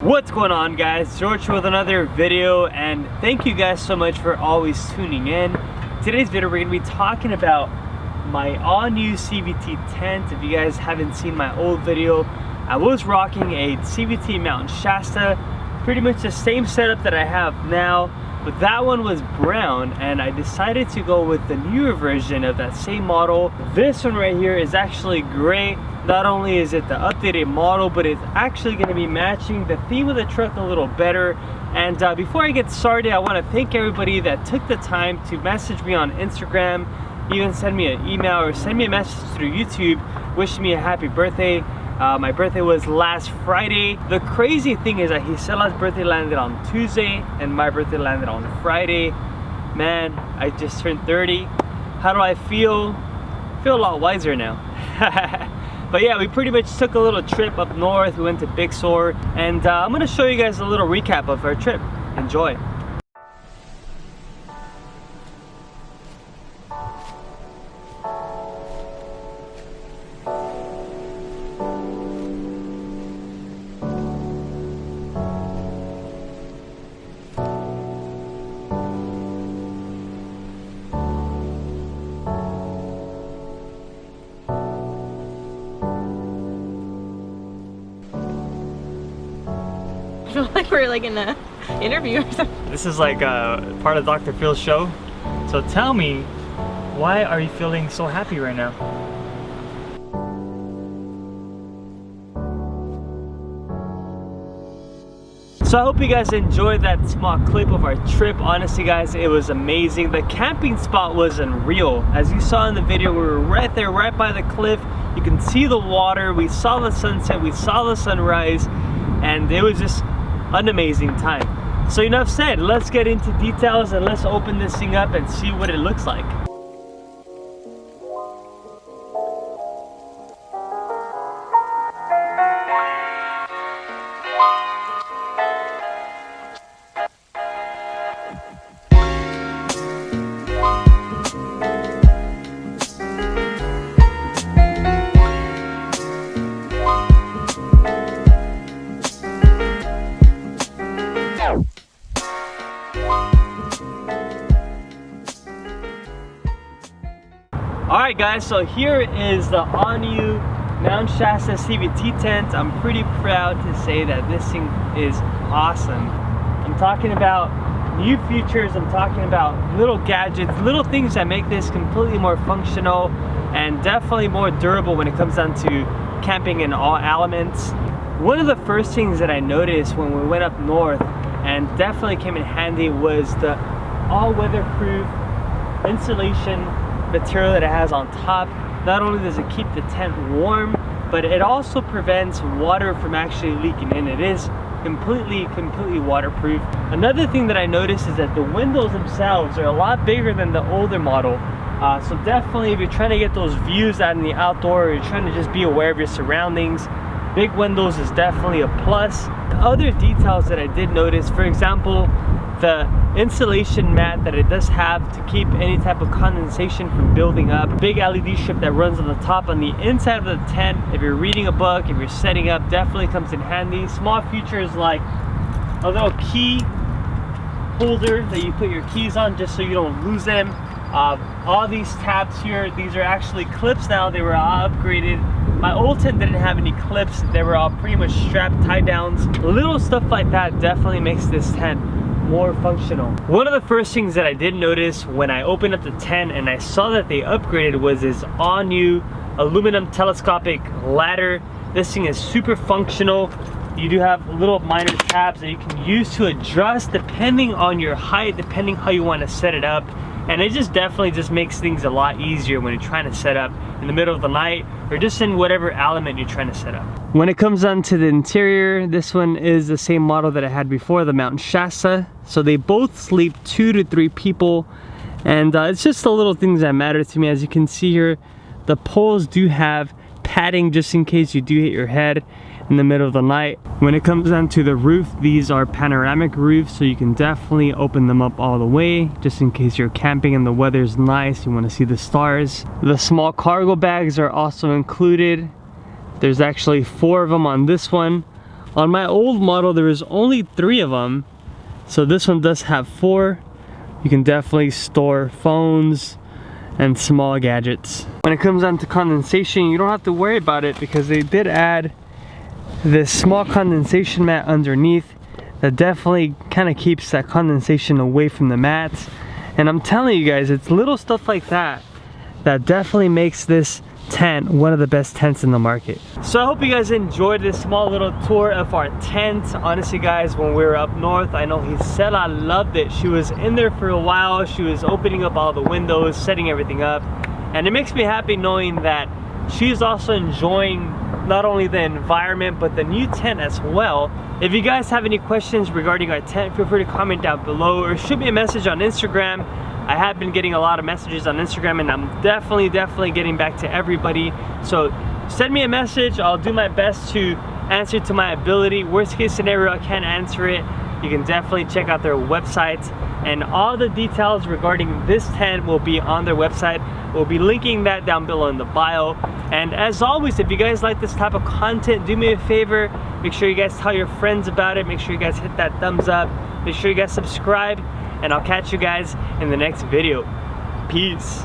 What's going on, guys? George with another video, and thank you guys so much for always tuning in. Today's video we're going to be talking about my all-new CVT tent. If you guys haven't seen my old video, I was rocking a CVT Mount Shasta, pretty much the same setup that I have now, but that one was brown, and I decided to go with the newer version of that same model. This one right here is actually gray. Not only is it the updated model, but it's actually going to be matching the theme of the truck a little better. And before I get started, I want to thank everybody that took the time to message me on Instagram, even send me an email or send me a message through YouTube wishing me a happy birthday. My birthday was last Friday. The crazy thing is that Gisela's birthday landed on Tuesday and my birthday landed on Friday. Man, I just turned 30. How do I feel? I feel a lot wiser now. But yeah, we pretty much took a little trip up north. We went to Big Sur, and I'm gonna show you guys a little recap of our trip. Enjoy. I feel like we're like in an interview or something. This is like part of Dr. Phil's show. So tell me, why are you feeling so happy right now? So I hope you guys enjoyed that small clip of our trip. Honestly guys, it was amazing. The camping spot was unreal. As you saw in the video, we were right there, right by the cliff. You can see the water, we saw the sunset, we saw the sunrise, and it was just an amazing time. So enough said, let's get into details and let's open this thing up and see what it looks like. Alright guys, so here is the all-new Mount Shasta CVT tent. I'm pretty proud to say that this thing is awesome. I'm talking about new features, I'm talking about little gadgets, little things that make this completely more functional and definitely more durable when it comes down to camping in all elements. One of the first things that I noticed when we went up north and definitely came in handy was the all-weather-proof insulation material that it has on top. Not only does it keep the tent warm, but it also prevents water from actually leaking in. It is completely waterproof. Another thing that I noticed is that the windows themselves are a lot bigger than the older model. So definitely if you're trying to get those views out in the outdoor, or you're trying to just be aware of your surroundings, big windows is definitely a plus. Other details that I did notice, for example, the insulation mat that it does have to keep any type of condensation from building up. Big LED strip that runs on the top on the inside of the tent. If you're reading a book, if you're setting up, definitely comes in handy. Small features like a little key holder that you put your keys on just so you don't lose them. All these tabs here, these are actually clips now. They were all upgraded. My old tent didn't have any clips. They were all pretty much strap tie downs. Little stuff like that definitely makes this tent more functional. One of the first things that I did notice when I opened up the tent and I saw that they upgraded was this all new aluminum telescopic ladder. This thing is super functional. You do have little minor tabs that you can use to adjust depending on your height, depending how you want to set it up. And it just definitely just makes things a lot easier when you're trying to set up in the middle of the night or just in whatever element you're trying to set up. When it comes down to the interior, this one is the same model that I had before, the Mount Shasta. So they both sleep 2 to 3 people. And it's just the little things that matter to me. As you can see here, the poles do have padding just in case you do hit your head in the middle of the night. When it comes down to the roof, these are panoramic roofs, so you can definitely open them up all the way just in case you're camping and the weather's nice, you want to see the stars. The small cargo bags are also included. There's actually 4 of them on this one. On my old model, there was only 3 of them. So this one does have 4. You can definitely store phones and small gadgets. When it comes down to condensation, you don't have to worry about it because they did add this small condensation mat underneath that definitely kind of keeps that condensation away from the mats. And I'm telling you guys, it's little stuff like that that definitely makes this tent one of the best tents in the market. So I hope you guys enjoyed this small little tour of our tent. Honestly guys, when we were up north, I know Gisela loved it. She was in there for a while. She was opening up all the windows, setting everything up, and it makes me happy knowing that she's also enjoying not only the environment but the new tent as well. If you guys have any questions regarding our tent, feel free to comment down below or shoot me a message on Instagram. I have been getting a lot of messages on Instagram and I'm definitely getting back to everybody. So send me a message. I'll do my best to answer to my ability. Worst case scenario, I can't answer it. You can definitely check out their website, and all the details regarding this tent will be on their website. We'll be linking that down below in the bio. And as always, if you guys like this type of content, do me a favor. Make sure you guys tell your friends about it. Make sure you guys hit that thumbs up. Make sure you guys subscribe. And I'll catch you guys in the next video. Peace.